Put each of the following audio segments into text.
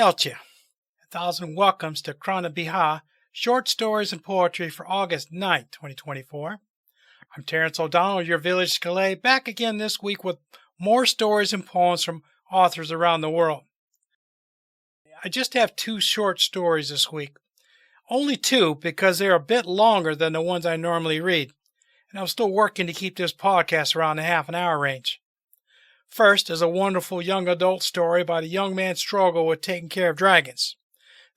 Fáilte. 1,000 welcomes to Crann, short stories and poetry for August 9th, 2024. I'm Terrance Ó Domhnaill, your village scéalaí, back again this week with more stories and poems from authors around the world. I just have 2 short stories this week. Only 2 because they're a bit longer than the ones I normally read, and I'm still working to keep this podcast around the half an hour range. First is a wonderful young adult story about a young man's struggle with taking care of dragons.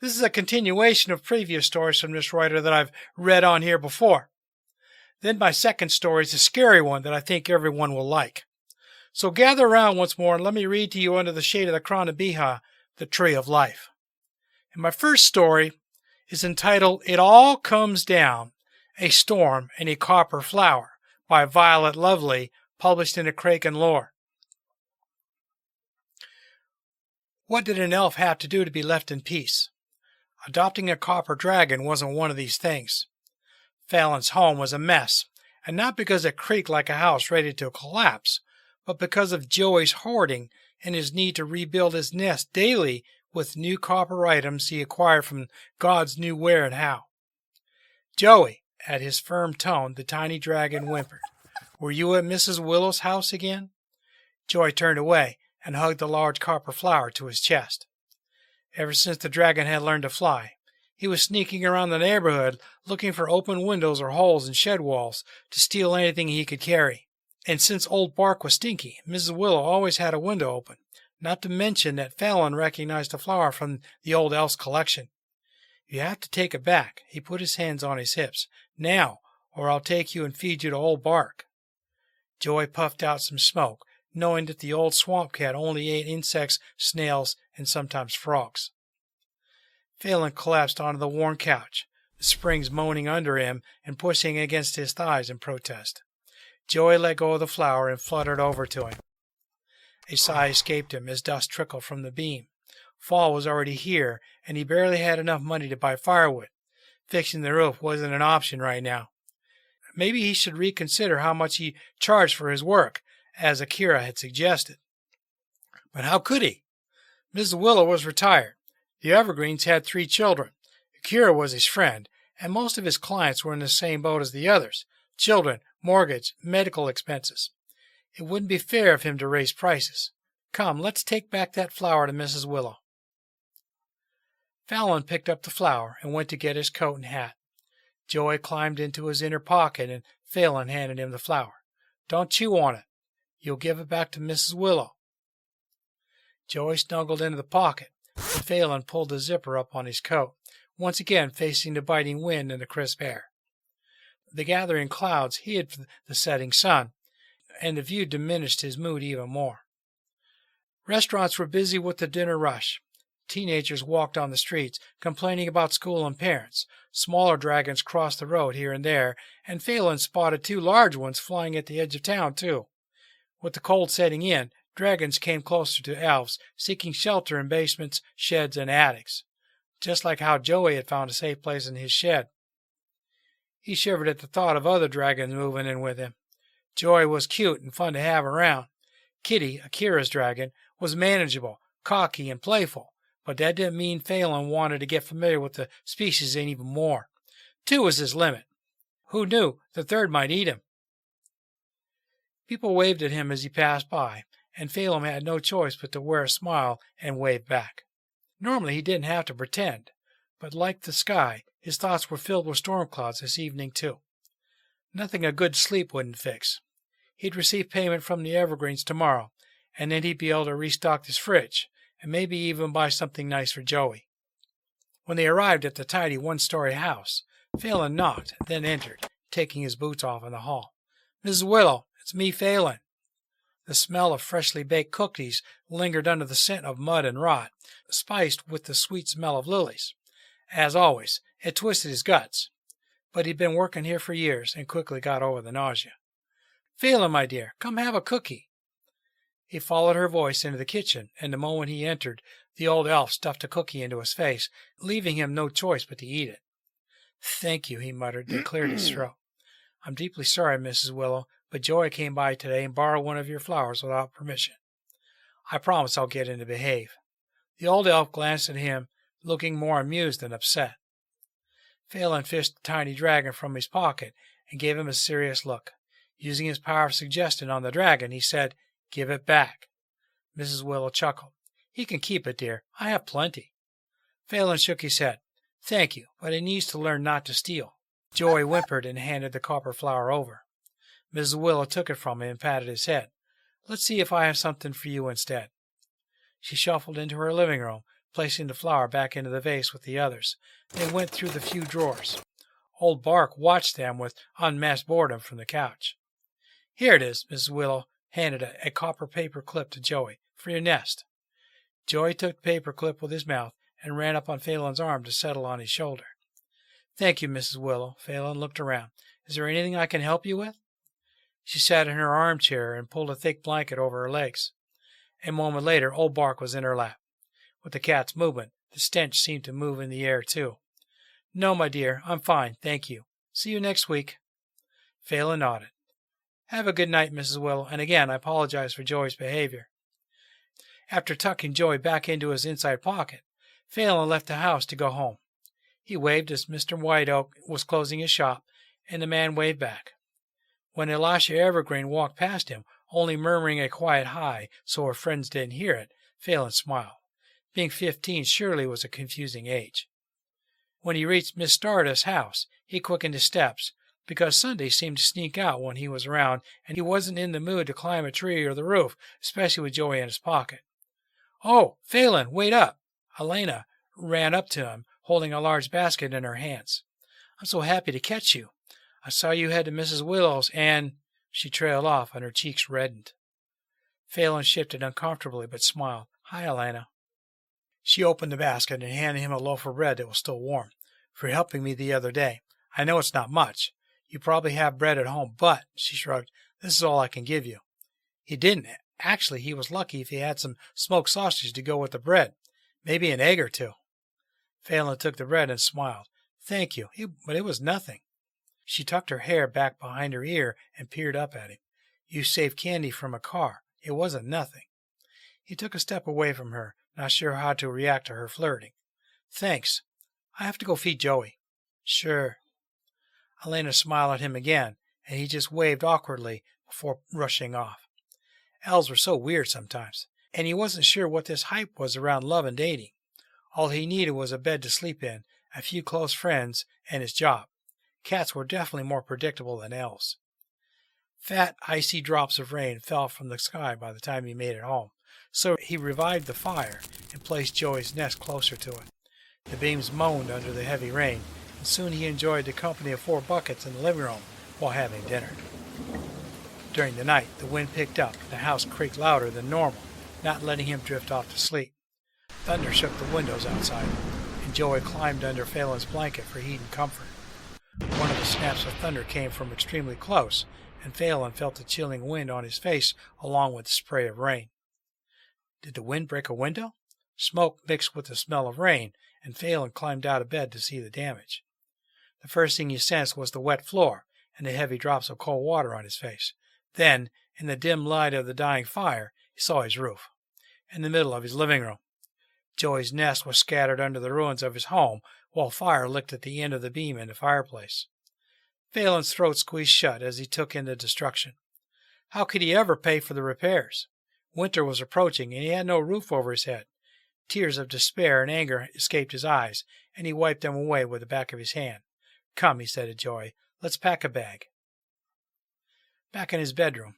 This is a continuation of previous stories from this writer that I've read on here before. Then my second story is a scary one that I think everyone will like. So gather around once more and let me read to you under the shade of the Crann beatha, the Tree of Life. And my first story is entitled It All Comes Down, A Storm and a Copper Flower by Violet Lovely, published in the Crann Lore. What did an elf have to do to be left in peace? Adopting a copper dragon wasn't one of these things. Fallon's home was a mess, and not because it creaked like a house ready to collapse, but because of Joey's hoarding and his need to rebuild his nest daily with new copper items he acquired from God's knew where and how. Joey, at his firm tone, the tiny dragon whimpered. Were you at Mrs. Willow's house again? Joey turned away and hugged the large copper flower to his chest. Ever since the dragon had learned to fly, he was sneaking around the neighborhood looking for open windows or holes in shed walls to steal anything he could carry. And since old bark was stinky, Mrs. Willow always had a window open, not to mention that Fallon recognized the flower from the old elf's collection. You have to take it back. He put his hands on his hips. Now, or I'll take you and feed you to old bark. Joey puffed out some smoke, knowing that the old swamp cat only ate insects, snails, and sometimes frogs. Fallon collapsed onto the worn couch, the springs moaning under him and pushing against his thighs in protest. Joey let go of the flower and fluttered over to him. A sigh escaped him as dust trickled from the beam. Fall was already here, and he barely had enough money to buy firewood. Fixing the roof wasn't an option right now. Maybe he should reconsider how much he charged for his work, as Akira had suggested. But how could he? Mrs. Willow was retired. The Evergreens had 3 children. Akira was his friend, and most of his clients were in the same boat as the others. Children, mortgage, medical expenses. It wouldn't be fair of him to raise prices. Come, let's take back that flower to Mrs. Willow. Fallon picked up the flower and went to get his coat and hat. Joey climbed into his inner pocket and Fallon handed him the flower. Don't chew on it. You'll give it back to Mrs. Willow. Joey snuggled into the pocket, and Fallon pulled the zipper up on his coat, once again facing the biting wind and the crisp air. The gathering clouds hid the setting sun, and the view diminished his mood even more. Restaurants were busy with the dinner rush. Teenagers walked on the streets, complaining about school and parents. Smaller dragons crossed the road here and there, and Fallon spotted 2 large ones flying at the edge of town, too. With the cold setting in, dragons came closer to elves, seeking shelter in basements, sheds, and attics, just like how Joey had found a safe place in his shed. He shivered at the thought of other dragons moving in with him. Joey was cute and fun to have around. Kitty, Akira's dragon, was manageable, cocky, and playful, but that didn't mean Fallon wanted to get familiar with the species even more. 2 was his limit. Who knew the 3rd might eat him? People waved at him as he passed by, and Fallon had no choice but to wear a smile and wave back. Normally he didn't have to pretend, but like the sky, his thoughts were filled with storm clouds this evening too. Nothing a good sleep wouldn't fix. He'd receive payment from the Evergreens tomorrow, and then he'd be able to restock his fridge, and maybe even buy something nice for Joey. When they arrived at the tidy 1-story house, Fallon knocked, then entered, taking his boots off in the hall. Mrs. Willow, it's me, Fallon. The smell of freshly baked cookies lingered under the scent of mud and rot, spiced with the sweet smell of lilies. As always, it twisted his guts, but he'd been working here for years and quickly got over the nausea. Fallon, my dear, come have a cookie. He followed her voice into the kitchen, and the moment he entered, the old elf stuffed a cookie into his face, leaving him no choice but to eat it. Thank you, he muttered, then cleared his throat. I'm deeply sorry, Mrs. Willow, but Joey came by today and borrowed one of your flowers without permission. I promise I'll get him to behave. The old elf glanced at him, looking more amused than upset. Phelan fished the tiny dragon from his pocket and gave him a serious look. Using his power of suggestion on the dragon, he said, "Give it back." Mrs. Willow chuckled. "He can keep it, dear. I have plenty." Phelan shook his head. "Thank you, but he needs to learn not to steal." Joey whimpered and handed the copper flower over. Mrs. Willow took it from him and patted his head. "Let's see if I have something for you instead." She shuffled into her living room, placing the flower back into the vase with the others. They went through the few drawers. Old Bark watched them with unmasked boredom from the couch. "Here it is." Mrs. Willow handed a copper paper clip to Joey. "For your nest." Joey took the paper clip with his mouth and ran up on Phelan's arm to settle on his shoulder. "Thank you, Mrs. Willow." Phelan looked around. "Is there anything I can help you with?" She sat in her armchair and pulled a thick blanket over her legs. A moment later, Old Bark was in her lap. With the cat's movement, the stench seemed to move in the air, too. "No, my dear, I'm fine, thank you. See you next week." Phelan nodded. "Have a good night, Mrs. Willow, and again I apologize for Joey's behavior." After tucking Joey back into his inside pocket, Phelan left the house to go home. He waved as Mr. White Oak was closing his shop, and the man waved back. When Elisha Evergreen walked past him, only murmuring a quiet hi so her friends didn't hear it, Phelan smiled. Being 15 surely was a confusing age. When he reached Miss Stardust's house, he quickened his steps, because Sunday seemed to sneak out when he was around, and he wasn't in the mood to climb a tree or the roof, especially with Joey in his pocket. "Oh, Phelan, wait up!" Elena ran up to him, holding a large basket in her hands. "I'm so happy to catch you. I saw you head to Mrs. Willow's, and—" She trailed off, and her cheeks reddened. Phelan shifted uncomfortably, but smiled. "Hi, Elena." She opened the basket and handed him a loaf of bread that was still warm. "For helping me the other day. I know it's not much. You probably have bread at home, but," she shrugged, "this is all I can give you." He didn't. Actually, he was lucky if he had some smoked sausage to go with the bread. Maybe an egg or two. Phelan took the bread and smiled. "Thank you, but it was nothing." She tucked her hair back behind her ear and peered up at him. "You saved candy from a car. It wasn't nothing." He took a step away from her, not sure how to react to her flirting. "Thanks. I have to go feed Joey." "Sure." Elena smiled at him again, and he just waved awkwardly before rushing off. Elves were so weird sometimes, and he wasn't sure what this hype was around love and dating. All he needed was a bed to sleep in, a few close friends, and his job. Cats were definitely more predictable than elves. Fat, icy drops of rain fell from the sky by the time he made it home, so he revived the fire and placed Joey's nest closer to it. The beams moaned under the heavy rain, and soon he enjoyed the company of 4 buckets in the living room while having dinner. During the night, the wind picked up, and the house creaked louder than normal, not letting him drift off to sleep. Thunder shook the windows outside, and Joey climbed under Phelan's blanket for heat and comfort. One of the snaps of thunder came from extremely close, and Phelan felt the chilling wind on his face along with the spray of rain. Did the wind break a window? Smoke mixed with the smell of rain, and Phelan climbed out of bed to see the damage. The first thing he sensed was the wet floor and the heavy drops of cold water on his face. Then, in the dim light of the dying fire, he saw his roof, in the middle of his living room. Joey's nest was scattered under the ruins of his home, while fire licked at the end of the beam in the fireplace. Phelan's throat squeezed shut as he took in the destruction. How could he ever pay for the repairs? Winter was approaching, and he had no roof over his head. Tears of despair and anger escaped his eyes, and he wiped them away with the back of his hand. "Come," he said to Joey, "let's pack a bag." Back in his bedroom,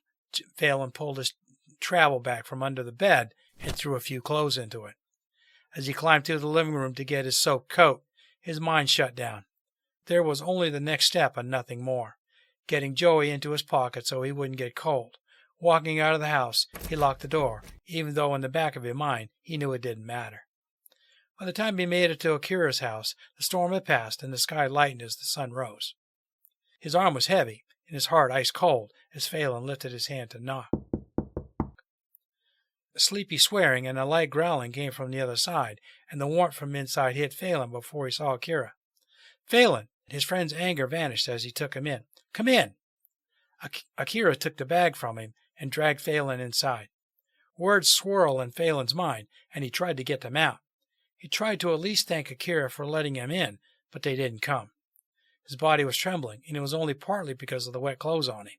Phelan pulled his travel bag from under the bed and threw a few clothes into it. As he climbed through the living room to get his soaked coat, his mind shut down. There was only the next step and nothing more. Getting Joey into his pocket so he wouldn't get cold. Walking out of the house, he locked the door, even though in the back of his mind he knew it didn't matter. By the time he made it to Akira's house, the storm had passed and the sky lightened as the sun rose. His arm was heavy and his heart ice cold as Phelan lifted his hand to knock. A sleepy swearing and a light growling came from the other side, and the warmth from inside hit Phelan before he saw Akira. "Phelan!" His friend's anger vanished as he took him in. "Come in!" Akira took the bag from him and dragged Phelan inside. Words swirled in Phelan's mind, and he tried to get them out. He tried to at least thank Akira for letting him in, but they didn't come. His body was trembling, and it was only partly because of the wet clothes on him.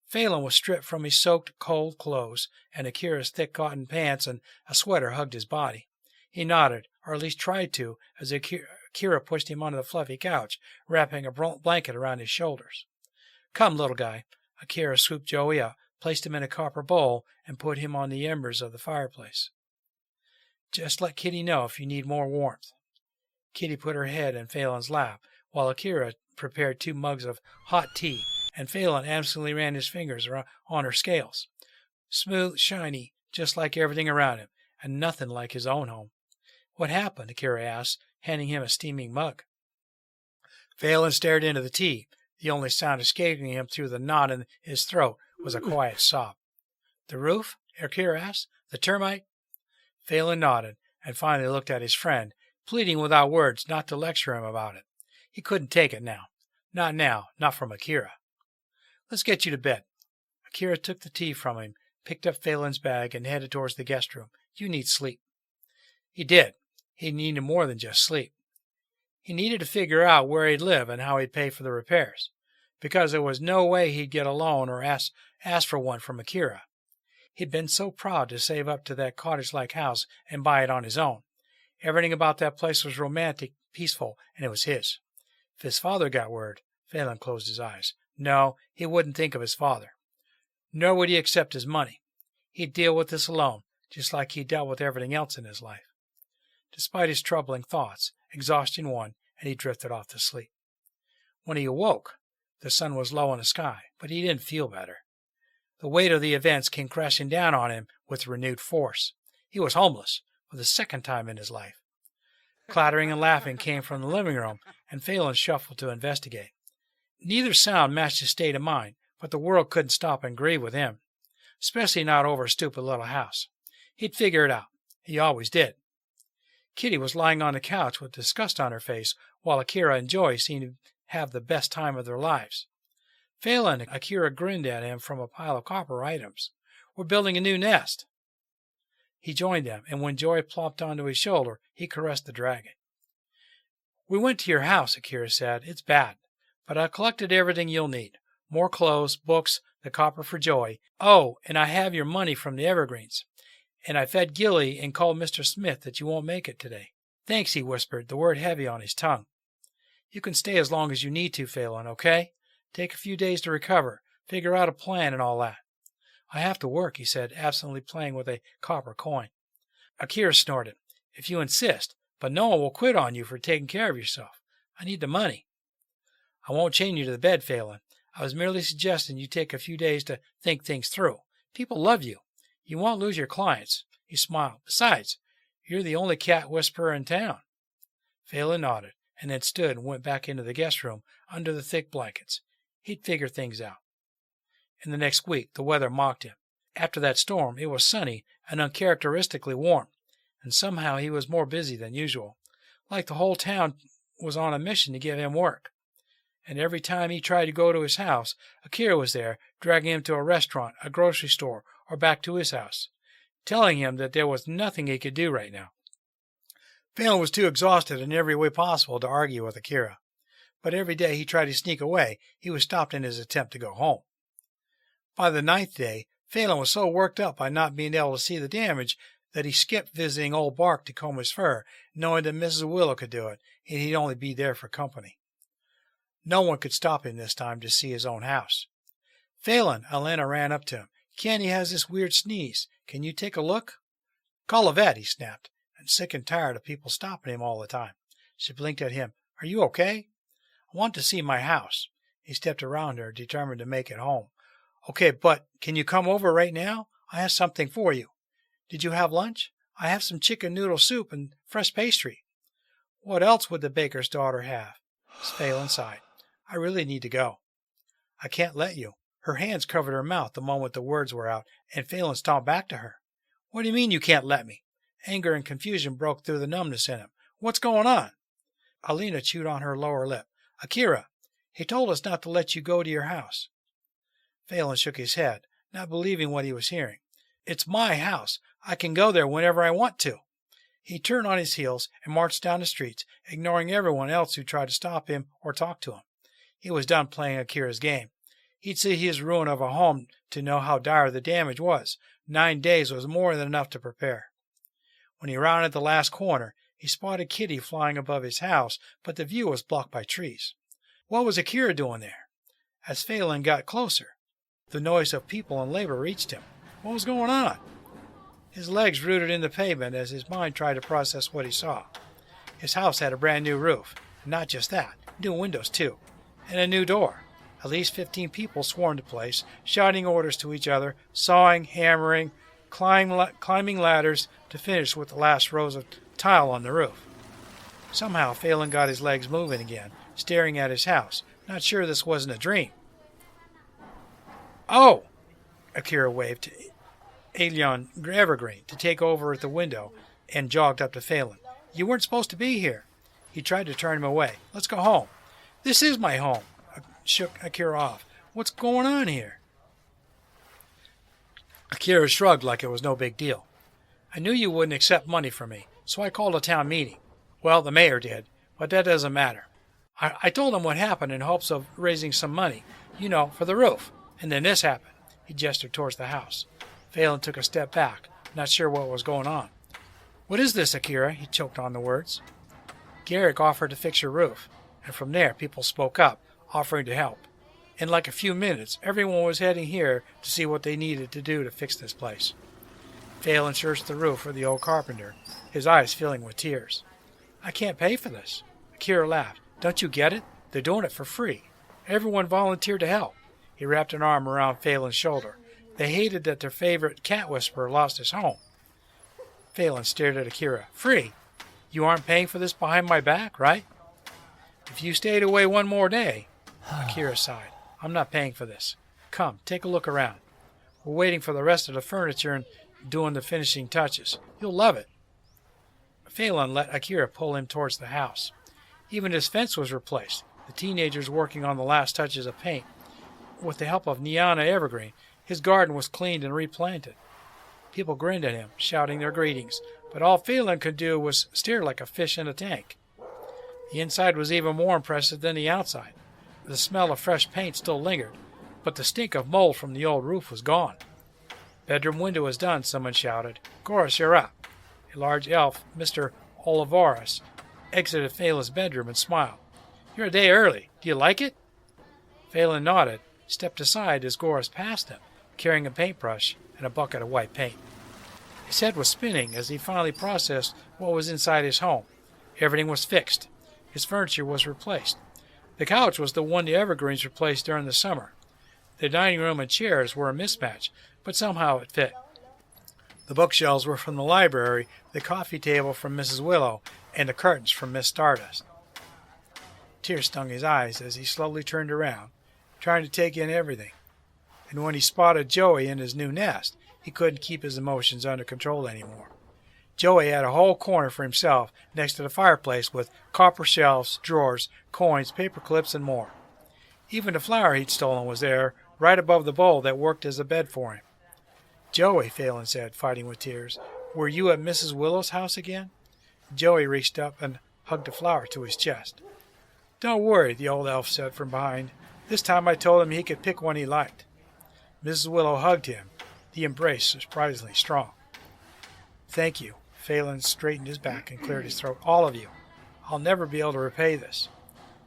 Phelan was stripped from his soaked, cold clothes, and Akira's thick cotton pants and a sweater hugged his body. He nodded, or at least tried to, as Akira pushed him onto the fluffy couch, wrapping a blanket around his shoulders. "Come, little guy." Akira swooped Joey up, placed him in a copper bowl, and put him on the embers of the fireplace. "Just let Kitty know if you need more warmth." Kitty put her head in Phelan's lap, while Akira prepared 2 mugs of hot tea, and Phelan absently ran his fingers on her scales. Smooth, shiny, just like everything around him, and nothing like his own home. "What happened?" Akira asked, handing him a steaming mug. Phelan stared into the tea. The only sound escaping him through the knot in his throat was a quiet sob. "The roof?" Akira asked. "The termite?" Phelan nodded, and finally looked at his friend, pleading without words not to lecture him about it. He couldn't take it now. Not now, not from Akira. "Let's get you to bed." Akira took the tea from him, picked up Phelan's bag, and headed towards the guest room. "You need sleep." He did. He needed more than just sleep. He needed to figure out where he'd live and how he'd pay for the repairs, because there was no way he'd get a loan or ask for one from Akira. He'd been so proud to save up to that cottage-like house and buy it on his own. Everything about that place was romantic, peaceful, and it was his. If his father got word, Phelan closed his eyes. No, he wouldn't think of his father. Nor would he accept his money. He'd deal with this alone, just like he dealt with everything else in his life. Despite his troubling thoughts, exhaustion won, and he drifted off to sleep. When he awoke, the sun was low in the sky, but he didn't feel better. The weight of the events came crashing down on him with renewed force. He was homeless for the second time in his life. Clattering and laughing came from the living room, and Phelan shuffled to investigate. Neither sound matched his state of mind, but the world couldn't stop and grieve with him, especially not over a stupid little house. He'd figure it out. He always did. Kitty was lying on the couch with disgust on her face, while Akira and Joy seemed to have the best time of their lives. Phelan and Akira grinned at him from a pile of copper items. "We're building a new nest." He joined them, and when Joy plopped onto his shoulder, he caressed the dragon. "We went to your house," Akira said. "It's bad, but I collected everything you'll need. More clothes, books, the copper for Joy. Oh, and I have your money from the evergreens. And I fed Gilly and called Mr. Smith that you won't make it today." "Thanks," he whispered, the word heavy on his tongue. "You can stay as long as you need to, Phelan, okay? Take a few days to recover, figure out a plan and all that." "I have to work," he said, absently playing with a copper coin. Akira snorted. "If you insist, but no one will quit on you for taking care of yourself. I need the money." "I won't chain you to the bed, Phelan. I was merely suggesting you take a few days to think things through. People love you. You won't lose your clients." He smiled. "Besides, you're the only cat whisperer in town." Phelan nodded, and then stood and went back into the guest room under the thick blankets. He'd figure things out. In the next week, the weather mocked him. After that storm, it was sunny and uncharacteristically warm, and somehow he was more busy than usual, like the whole town was on a mission to give him work. And every time he tried to go to his house, Akira was there, dragging him to a restaurant, a grocery store, or back to his house, telling him that there was nothing he could do right now. Phelan was too exhausted in every way possible to argue with Akira, but every day he tried to sneak away, he was stopped in his attempt to go home. By the 9th day, Phelan was so worked up by not being able to see the damage that he skipped visiting old Bark to comb his fur, knowing that Mrs. Willow could do it, and he'd only be there for company. No one could stop him this time to see his own house. "Phelan," Elena ran up to him. "Kenny has this weird sneeze. Can you take a look?" "Call a vet," he snapped, and sick and tired of people stopping him all the time. She blinked at him. "Are you okay?" "I want to see my house." He stepped around her, determined to make it home. "Okay, but can you come over right now? I have something for you. Did you have lunch? I have some chicken noodle soup and fresh pastry." "What else would the baker's daughter have?" Phelan sighed. "I really need to go." "I can't let you." Her hands covered her mouth the moment the words were out, and Phelan stomped back to her. "What do you mean you can't let me?" Anger and confusion broke through the numbness in him. "What's going on?" Alina chewed on her lower lip. "Akira, he told us not to let you go to your house." Phelan shook his head, not believing what he was hearing. It's my house. I can go there whenever I want to. He turned on his heels and marched down the streets, ignoring everyone else who tried to stop him or talk to him. He was done playing Akira's game. He'd see his ruin of a home to know how dire the damage was. 9 days was more than enough to prepare. When he rounded the last corner, he spotted Kitty flying above his house, but the view was blocked by trees. What was Akira doing there? As Phelan got closer, the noise of people and labor reached him. What was going on? His legs rooted in the pavement as his mind tried to process what he saw. His house had a brand new roof, and not just that, new windows too, and a new door. At least 15 people swarmed the place, shouting orders to each other, sawing, hammering, climbing ladders to finish with the last rows of tile on the roof. Somehow Phelan got his legs moving again, staring at his house, not sure this wasn't a dream. "Oh!" Akira waved to Alien Evergreen to take over at the window and jogged up to Phelan. "You weren't supposed to be here." He tried to turn him away. "Let's go home." "This is my home," shook Akira off. "What's going on here?" Akira shrugged like it was no big deal. "I knew you wouldn't accept money from me, so I called a town meeting. Well, the mayor did, but that doesn't matter. I told him what happened in hopes of raising some money, for the roof. And then this happened." He gestured towards the house. Phelan took a step back, not sure what was going on. "What is this, Akira?" He choked on the words. "Garrick offered to fix your roof," and from there people spoke up, offering to help. In like a few minutes, everyone was heading here to see what they needed to do to fix this place. Phelan searched the roof for the old carpenter, his eyes filling with tears. "I can't pay for this." Akira laughed. "Don't you get it? They're doing it for free. Everyone volunteered to help." He wrapped an arm around Phelan's shoulder. They hated that their favorite cat whisperer lost his home. Phelan stared at Akira. "Free? You aren't paying for this behind my back, right?" "If you stayed away one more day," Akira sighed, "I'm not paying for this. Come, take a look around. We're waiting for the rest of the furniture and doing the finishing touches. You'll love it." Phelan let Akira pull him towards the house. Even his fence was replaced, the teenagers working on the last touches of paint. With the help of Niana Evergreen, his garden was cleaned and replanted. People grinned at him, shouting their greetings, but all Phelan could do was stare like a fish in a tank. The inside was even more impressive than the outside. The smell of fresh paint still lingered, but the stink of mold from the old roof was gone. "Bedroom window is done," someone shouted. "Goris, you're up." A large elf, Mr. Olivares, exited Phelan's bedroom and smiled. "You're a day early. Do you like it?" Phelan nodded, stepped aside as Goris passed him, carrying a paintbrush and a bucket of white paint. His head was spinning as he finally processed what was inside his home. Everything was fixed. His furniture was replaced. The couch was the one the Evergreens replaced during the summer. The dining room and chairs were a mismatch, but somehow it fit. The bookshelves were from the library, the coffee table from Mrs. Willow, and the curtains from Miss Stardust. Tears stung his eyes as he slowly turned around, trying to take in everything. And when he spotted Joey in his new nest, he couldn't keep his emotions under control anymore. Joey had a whole corner for himself next to the fireplace with copper shelves, drawers, coins, paper clips, and more. Even the flower he'd stolen was there, right above the bowl that worked as a bed for him. "Joey," Phelan said, fighting with tears, "were you at Mrs. Willow's house again?" Joey reached up and hugged the flower to his chest. "Don't worry," the old elf said from behind. "This time I told him he could pick one he liked." Mrs. Willow hugged him, the embrace surprisingly strong. "Thank you." Phelan straightened his back and cleared his throat. "All of you. I'll never be able to repay this."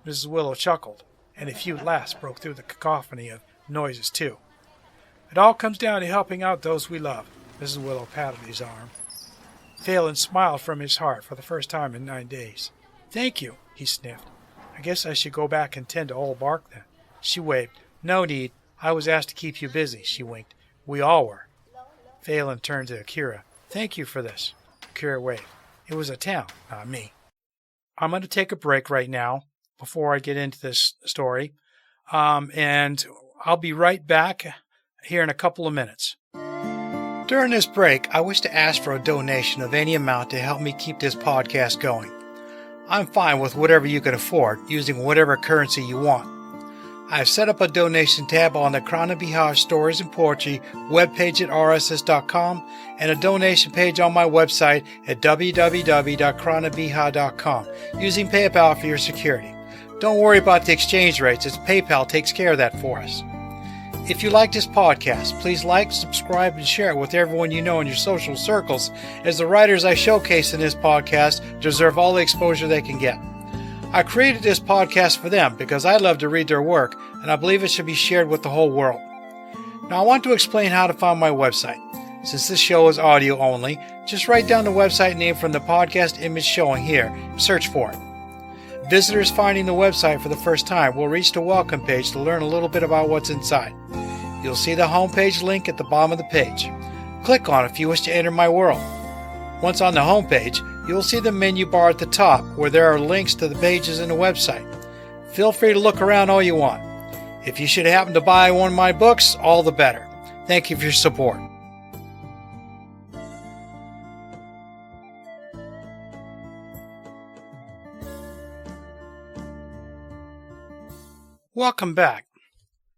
Mrs. Willow chuckled, and a few laughs broke through the cacophony of noises, too. "It all comes down to helping out those we love." Mrs. Willow patted his arm. Phelan smiled from his heart for the first time in 9 days. "Thank you," he sniffed. "I guess I should go back and tend to old Bark then." She waved. "No need. I was asked to keep you busy," she winked. "We all were." Phelan turned to Akira. "Thank you for this." Akira waved. "It was a town, not me." I'm going to take a break right now before I get into this story. And I'll be right back here in a couple of minutes. During this break, I wish to ask for a donation of any amount to help me keep this podcast going. I'm fine with whatever you can afford, using whatever currency you want. I've set up a donation tab on the Crann Stories and Poetry webpage at rss.com and a donation page on my website at www.crannbeatha.com using PayPal for your security. Don't worry about the exchange rates, as PayPal takes care of that for us. If you like this podcast, please like, subscribe, and share it with everyone you know in your social circles, as the writers I showcase in this podcast deserve all the exposure they can get. I created this podcast for them because I love to read their work, and I believe it should be shared with the whole world. Now I want to explain how to find my website. Since this show is audio only, just write down the website name from the podcast image showing here and search for it. Visitors finding the website for the first time will reach the welcome page to learn a little bit about what's inside. You'll see the homepage link at the bottom of the page. Click on it if you wish to enter my world. Once on the homepage, you'll see the menu bar at the top where there are links to the pages in the website. Feel free to look around all you want. If you should happen to buy one of my books, all the better. Thank you for your support. Welcome back.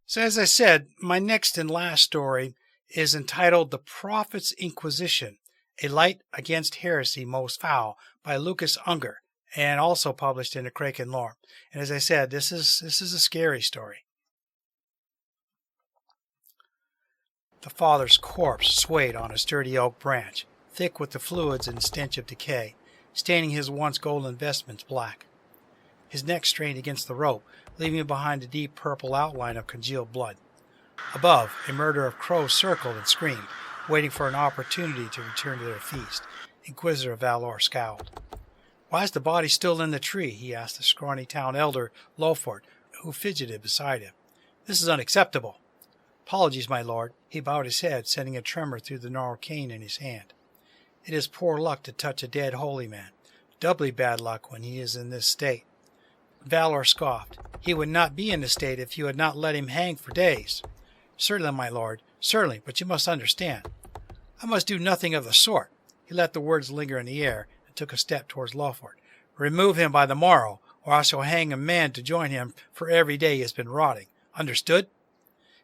So as I said, my next and last story is entitled The Prophet's Inquisition, A Light Against Heresy Most Foul by Lucas Unger, and also published in the Crann Lore. And as I said, this is a scary story. The father's corpse swayed on a sturdy oak branch, thick with the fluids and stench of decay, staining his once golden vestments black. His neck strained against the rope, leaving behind a deep purple outline of congealed blood. Above, a murder of crows circled and screamed, waiting for an opportunity to return to their feast. Inquisitor Valor scowled. "Why is the body still in the tree?" he asked the scrawny town elder, Lofort, who fidgeted beside him. "This is unacceptable." "Apologies, my lord." He bowed his head, sending a tremor through the gnarled cane in his hand. "It is poor luck to touch a dead holy man. Doubly bad luck when he is in this state." Valor scoffed. "He would not be in this state if you had not let him hang for days." "Certainly, my lord, certainly, but you must understand." "I must do nothing of the sort." He let the words linger in the air and took a step towards Lawford. "Remove him by the morrow, or I shall hang a man to join him for every day he has been rotting. Understood?"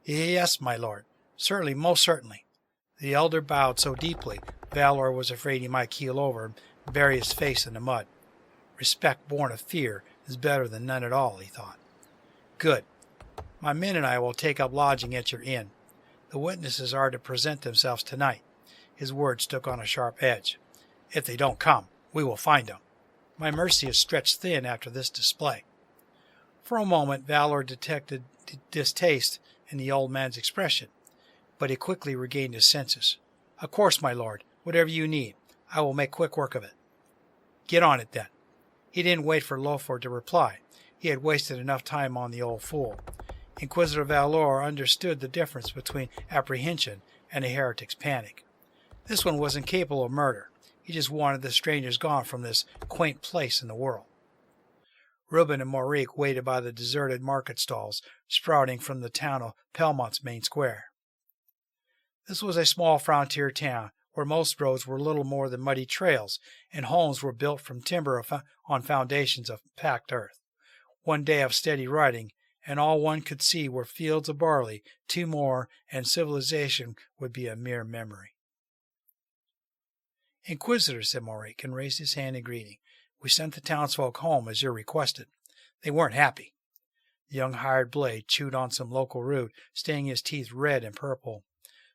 "Yes, my lord. Certainly, most certainly." The elder bowed so deeply, Valor was afraid he might keel over and bury his face in the mud. Respect born of fear is better than none at all, he thought. "Good. My men and I will take up lodging at your inn. The witnesses are to present themselves tonight." His words took on a sharp edge. "If they don't come, we will find them. My mercy is stretched thin after this display." For a moment Valor detected distaste in the old man's expression, but he quickly regained his senses. "Of course, my lord, whatever you need, I will make quick work of it." "Get on it, then." He didn't wait for Loford to reply. He had wasted enough time on the old fool. Inquisitor Valor understood the difference between apprehension and a heretic's panic. This one wasn't capable of murder. He just wanted the strangers gone from this quaint place in the world. Reuben and Maurice waited by the deserted market stalls sprouting from the town of Pelmont's main square. This was a small frontier town where most roads were little more than muddy trails, and homes were built from timber on foundations of packed earth. One day of steady riding, and all one could see were fields of barley. Two more, and civilization would be a mere memory. "Inquisitor," said Maurice, and raised his hand in greeting, "we sent the townsfolk home as you requested. They weren't happy." The young hired blade chewed on some local root, staining his teeth red and purple.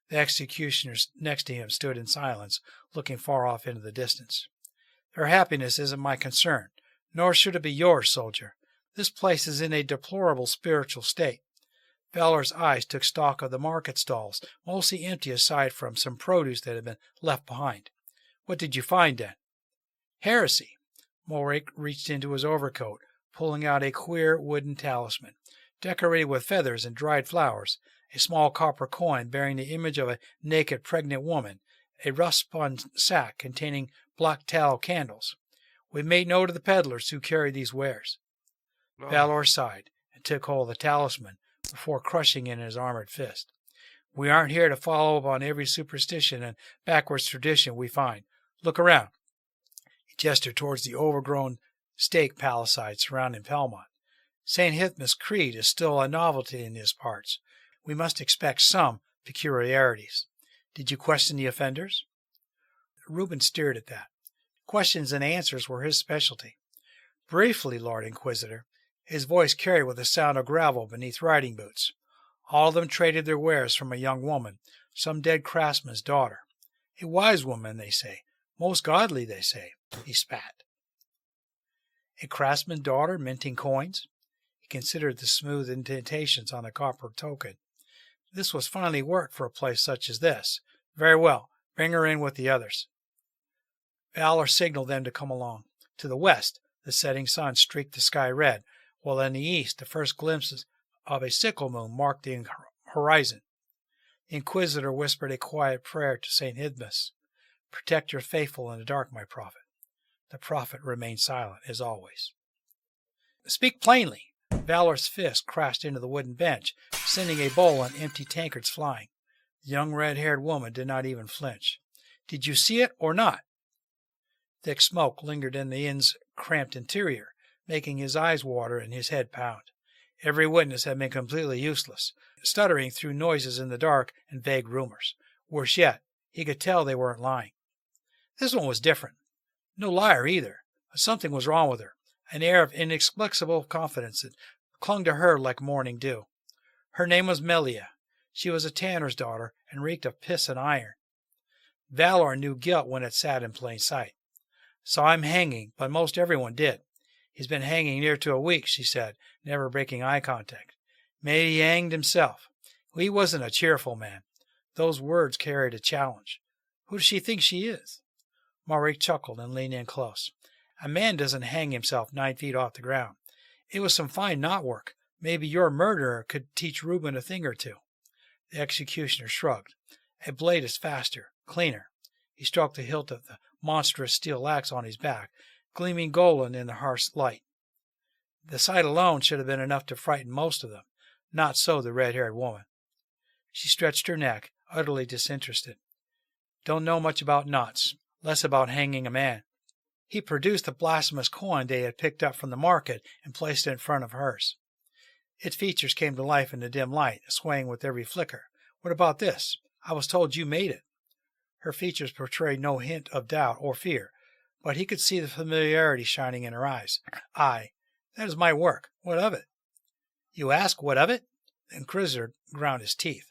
The executioner next to him stood in silence, looking far off into the distance. "Their happiness isn't my concern, nor should it be yours, soldier. This place is in a deplorable spiritual state." Valor's eyes took stock of the market stalls, mostly empty aside from some produce that had been left behind. "What did you find, then?" "Heresy." Maurice reached into his overcoat, pulling out a queer wooden talisman, decorated with feathers and dried flowers, a small copper coin bearing the image of a naked pregnant woman, a rough-spun sack containing black tallow candles. "We made note of the peddlers who carried these wares." Valor sighed and took hold of the talisman before crushing it in his armored fist. "We aren't here to follow up on every superstition and backwards tradition we find. Look around." He gestured towards the overgrown stake palisade surrounding Pelmont. St. Hitma's creed is still a novelty in these parts. We must expect some peculiarities. Did you question the offenders? Reuben stared at that. Questions and answers were his specialty. Briefly, Lord Inquisitor. His voice carried with the sound of gravel beneath riding boots. All of them traded their wares from a young woman, some dead craftsman's daughter. A wise woman, they say. Most godly, they say. He spat. A craftsman's daughter minting coins? He considered the smooth indentations on the copper token. This was finely work for a place such as this. Very well. Bring her in with the others. Valor signaled them to come along. To the west, the setting sun streaked the sky red, while in the east the first glimpses of a sickle moon marked the horizon. The Inquisitor whispered a quiet prayer to St. Hitmas. Protect your faithful in the dark, my prophet. The prophet remained silent, as always. Speak plainly. Valor's fist crashed into the wooden bench, sending a bowl and empty tankards flying. The young red-haired woman did not even flinch. Did you see it or not? Thick smoke lingered in the inn's cramped interior, making his eyes water and his head pound. Every witness had been completely useless, stuttering through noises in the dark and vague rumors. Worse yet, he could tell they weren't lying. This one was different. No liar either, but something was wrong with her, an air of inexplicable confidence that clung to her like morning dew. Her name was Melia. She was a tanner's daughter and reeked of piss and iron. Valor knew guilt when it sat in plain sight. Saw him hanging, but most everyone did. He's been hanging near to a week, she said, never breaking eye contact. Maybe he hanged himself. He wasn't a cheerful man. Those words carried a challenge. Who does she think she is? Maurice chuckled and leaned in close. A man doesn't hang himself 9 feet off the ground. It was some fine knot work. Maybe your murderer could teach Reuben a thing or two. The executioner shrugged. A blade is faster, cleaner. He stroked the hilt of the monstrous steel axe on his back, gleaming golden in the harsh light. The sight alone should have been enough to frighten most of them. Not so the red-haired woman. She stretched her neck, utterly disinterested. Don't know much about knots, less about hanging a man. He produced the blasphemous coin they had picked up from the market and placed it in front of hers. Its features came to life in the dim light, swaying with every flicker. What about this? I was told you made it. Her features portrayed no hint of doubt or fear, but he could see the familiarity shining in her eyes. Aye, that is my work. What of it? You ask, what of it? The Inquisitor ground his teeth.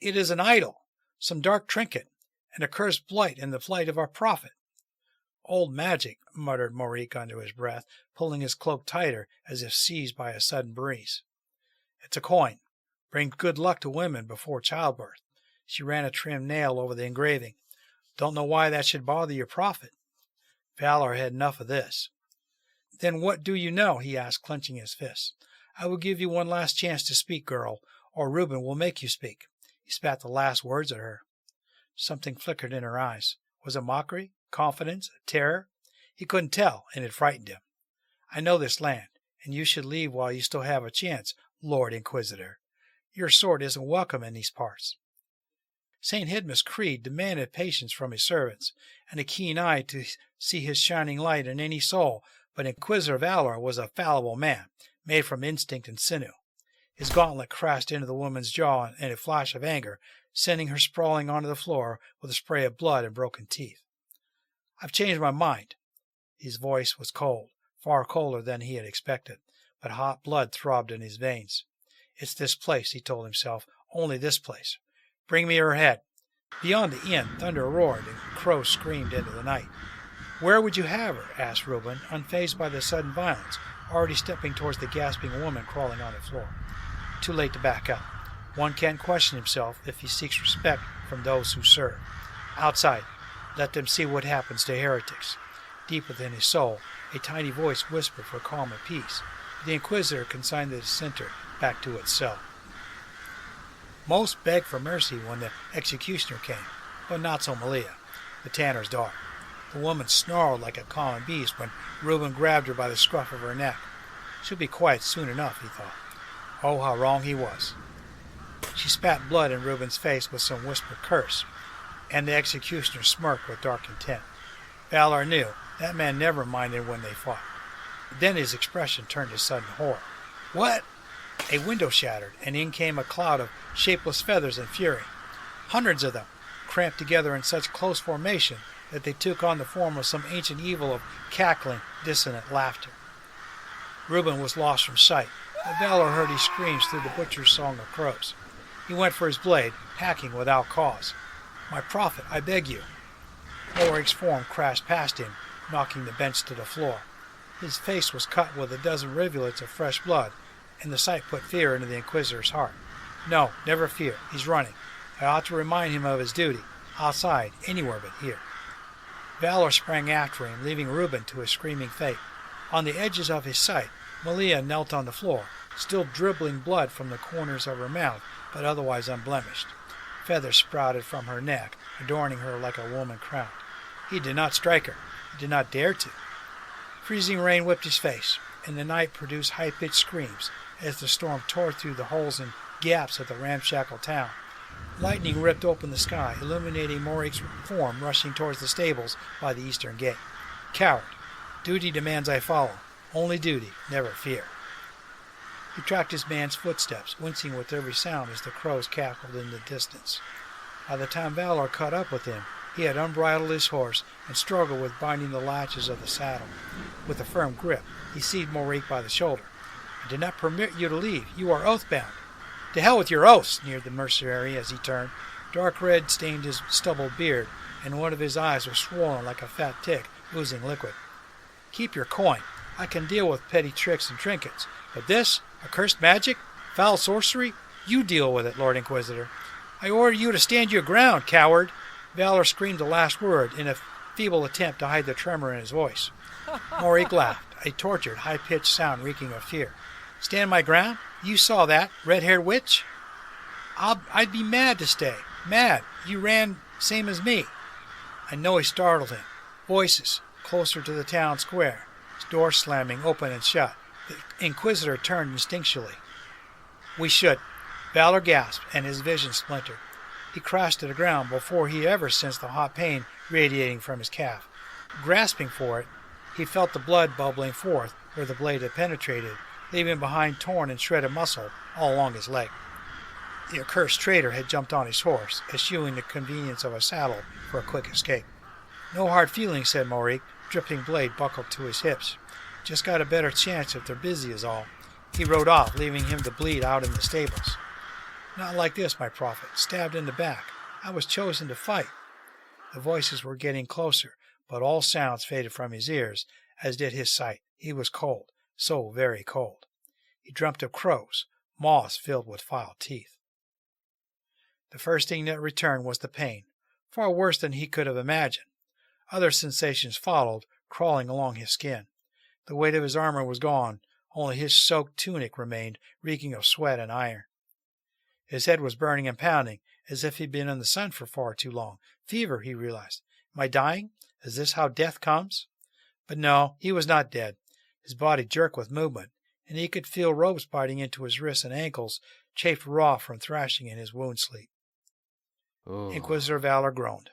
It is an idol, some dark trinket, an accursed blight in the flight of our prophet. Old magic, muttered Maurice under his breath, pulling his cloak tighter as if seized by a sudden breeze. It's a coin. Brings good luck to women before childbirth. She ran a trim nail over the engraving. Don't know why that should bother your prophet. Valor had enough of this. Then what do you know? He asked, clenching his fists. I will give you one last chance to speak, girl, or Reuben will make you speak. He spat the last words at her. Something flickered in her eyes. Was it mockery, confidence, terror? He couldn't tell, and it frightened him. I know this land, and you should leave while you still have a chance, Lord Inquisitor. Your sword isn't welcome in these parts. St. Hitma's creed demanded patience from his servants, and a keen eye to see his shining light in any soul, but Inquisitor Valor was a fallible man, made from instinct and sinew. His gauntlet crashed into the woman's jaw in a flash of anger, sending her sprawling onto the floor with a spray of blood and broken teeth. I've changed my mind. His voice was cold, far colder than he had expected, but hot blood throbbed in his veins. It's this place, he told himself, only this place. Bring me her head. Beyond the inn, thunder roared and crows screamed into the night. Where would you have her? Asked Reuben, unfazed by the sudden violence, already stepping towards the gasping woman crawling on the floor. Too late to back up. One can't question himself if he seeks respect from those who serve. Outside, let them see what happens to heretics. Deep within his soul, a tiny voice whispered for calm and peace. The Inquisitor consigned the dissenter back to its cell. Most begged for mercy when the executioner came, but not so Melia, the tanner's daughter. The woman snarled like a common beast when Reuben grabbed her by the scruff of her neck. She'll be quiet soon enough, he thought. Oh, how wrong he was. She spat blood in Reuben's face with some whispered curse, and the executioner smirked with dark intent. Valor knew that man never minded when they fought. Then his expression turned to sudden horror. What? A window shattered, and in came a cloud of shapeless feathers and fury. Hundreds of them, cramped together in such close formation that they took on the form of some ancient evil of cackling, dissonant laughter. Reuben was lost from sight, but Valor heard his screams through the butcher's song of crows. He went for his blade, hacking without cause. "My prophet, I beg you." Morig's form crashed past him, knocking the bench to the floor. His face was cut with a dozen rivulets of fresh blood, and the sight put fear into the Inquisitor's heart. "No, never fear. He's running. I ought to remind him of his duty. Outside, anywhere but here." Valor sprang after him, leaving Reuben to his screaming fate. On the edges of his sight, Malia knelt on the floor, still dribbling blood from the corners of her mouth, but otherwise unblemished. Feathers sprouted from her neck, adorning her like a woman crowned. He did not strike her. He did not dare to. Freezing rain whipped his face, and the night produced high-pitched screams as the storm tore through the holes and gaps of the ramshackle town. Lightning ripped open the sky, illuminating Morig's form rushing towards the stables by the eastern gate. "Coward! Duty demands I follow. Only duty, never fear." He tracked his man's footsteps, wincing with every sound as the crows cackled in the distance. By the time Valor caught up with him, he had unbridled his horse and struggled with binding the latches of the saddle. With a firm grip, he seized Morig by the shoulder. "I did not permit you to leave. You are oath-bound." "To hell with your oaths," sneered the mercenary as he turned. Dark red stained his stubbled beard, and one of his eyes was swollen like a fat tick, oozing liquid. "Keep your coin. I can deal with petty tricks and trinkets. But this, accursed magic, foul sorcery, you deal with it, Lord Inquisitor. I order you to stand your ground, coward." Valor screamed the last word in a feeble attempt to hide the tremor in his voice. Morig laughed, a tortured, high-pitched sound reeking of fear. "Stand my ground? You saw that, red-haired witch? I'd be mad to stay. Mad. You ran same as me." I know he startled him. Voices, closer to the town square. Door slamming open and shut. The Inquisitor turned instinctually. "We should." Valor gasped, and his vision splintered. He crashed to the ground before he ever sensed the hot pain radiating from his calf. Grasping for it, he felt the blood bubbling forth where the blade had penetrated, leaving behind torn and shredded muscle all along his leg. The accursed traitor had jumped on his horse, eschewing the convenience of a saddle for a quick escape. "No hard feelings," said Morig, dripping blade buckled to his hips. "Just got a better chance if they're busy is all." He rode off, leaving him to bleed out in the stables. "Not like this, my prophet. Stabbed in the back. I was chosen to fight." The voices were getting closer, but all sounds faded from his ears, as did his sight. He was cold, so very cold. He dreamt of crows, maws filled with filed teeth. The first thing that returned was the pain, far worse than he could have imagined. Other sensations followed, crawling along his skin. The weight of his armor was gone, only his soaked tunic remained, reeking of sweat and iron. His head was burning and pounding, as if he'd been in the sun for far too long. Fever, he realized. Am I dying? Is this how death comes? But no, he was not dead. His body jerked with movement, and he could feel ropes biting into his wrists and ankles, chafed raw from thrashing in his wound sleep. Oh. Inquisitor Valor groaned.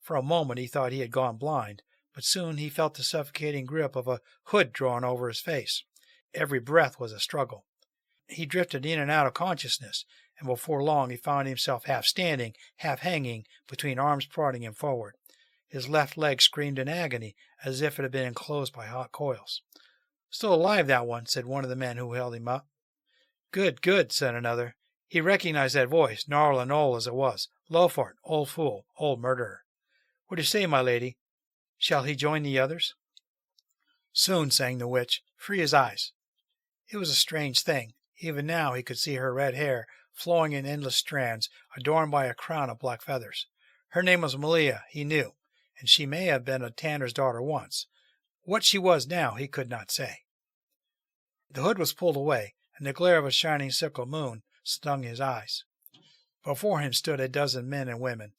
For a moment he thought he had gone blind, but soon he felt the suffocating grip of a hood drawn over his face. Every breath was a struggle. He drifted in and out of consciousness, and before long he found himself half standing, half hanging, between arms prodding him forward. His left leg screamed in agony, as if it had been enclosed by hot coils. "Still alive, that one," said one of the men who held him up. "Good, good," said another. He recognized that voice, gnarled and old as it was. "Lofort, old fool, old murderer. What do you say, my lady? Shall he join the others?" "Soon," sang the witch. "Free his eyes." It was a strange thing. Even now he could see her red hair, flowing in endless strands, adorned by a crown of black feathers. Her name was Malia, he knew, and she may have been a tanner's daughter once. What she was now, he could not say. The hood was pulled away, and the glare of a shining sickle moon stung his eyes. Before him stood a dozen men and women,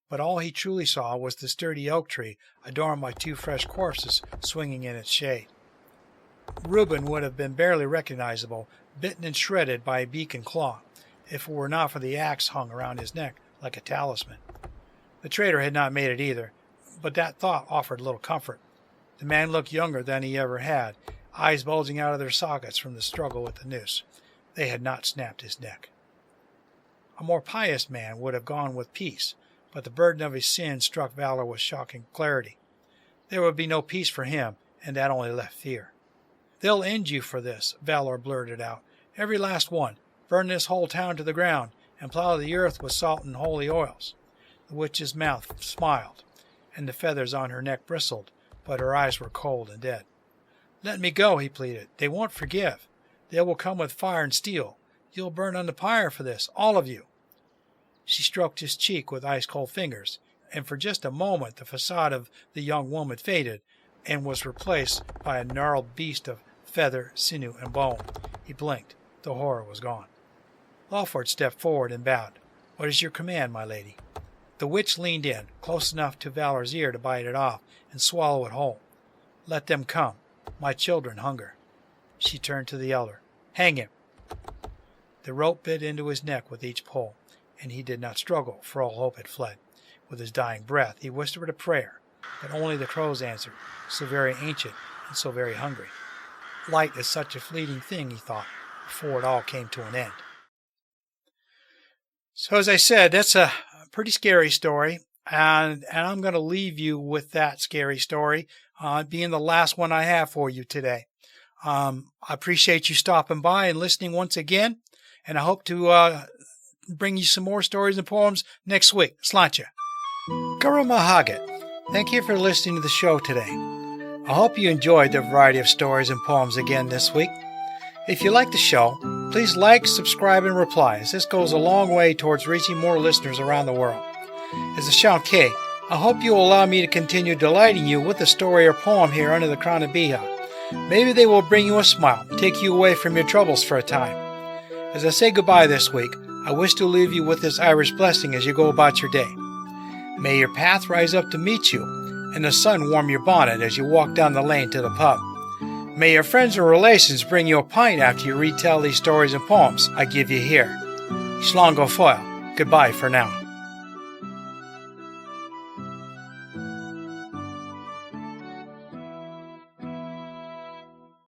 but all he truly saw was the sturdy oak tree, adorned by two fresh corpses swinging in its shade. Reuben would have been barely recognizable, bitten and shredded by a beak and claw, if it were not for the axe hung around his neck like a talisman. The traitor had not made it either, but that thought offered little comfort. The man looked younger than he ever had, eyes bulging out of their sockets from the struggle with the noose. They had not snapped his neck. A more pious man would have gone with peace, but the burden of his sin struck Valor with shocking clarity. There would be no peace for him, and that only left fear. "They'll end you for this," Valor blurted out. "Every last one. Burn this whole town to the ground, and plow the earth with salt and holy oils." The witch's mouth smiled, and the feathers on her neck bristled, but her eyes were cold and dead. "Let me go," he pleaded. "They won't forgive. They will come with fire and steel. You'll burn on the pyre for this, all of you." She stroked his cheek with ice-cold fingers, and for just a moment the facade of the young woman faded and was replaced by a gnarled beast of feather, sinew, and bone. He blinked. The horror was gone. Lawford stepped forward and bowed. "What is your command, my lady?" The witch leaned in, close enough to Valor's ear to bite it off and swallow it whole. "Let them come. My children hunger." She turned to the elder. "Hang him." The rope bit into his neck with each pull, and he did not struggle, for all hope had fled. With his dying breath, he whispered a prayer, but only the crows answered, so very ancient and so very hungry. Light is such a fleeting thing, he thought, before it all came to an end. So as I said, that's a pretty scary story, and I'm going to leave you with that scary story, being the last one I have for you today. I appreciate you stopping by and listening once again, and I hope to bring you some more stories and poems next week. Sláinte. Guru Mahagat. Thank you for listening to the show today. I hope you enjoyed the variety of stories and poems again this week. If you like the show, please like, subscribe, and reply, as this goes a long way towards reaching more listeners around the world. As a Shankay, I hope you will allow me to continue delighting you with a story or poem here under the Crann and beatha. Maybe they will bring you a smile, take you away from your troubles for a time. As I say goodbye this week, I wish to leave you with this Irish blessing as you go about your day. May your path rise up to meet you, and the sun warm your bonnet as you walk down the lane to the pub. May your friends or relations bring you a pint after you retell these stories and poems I give you here. Slán go fóill. Goodbye for now.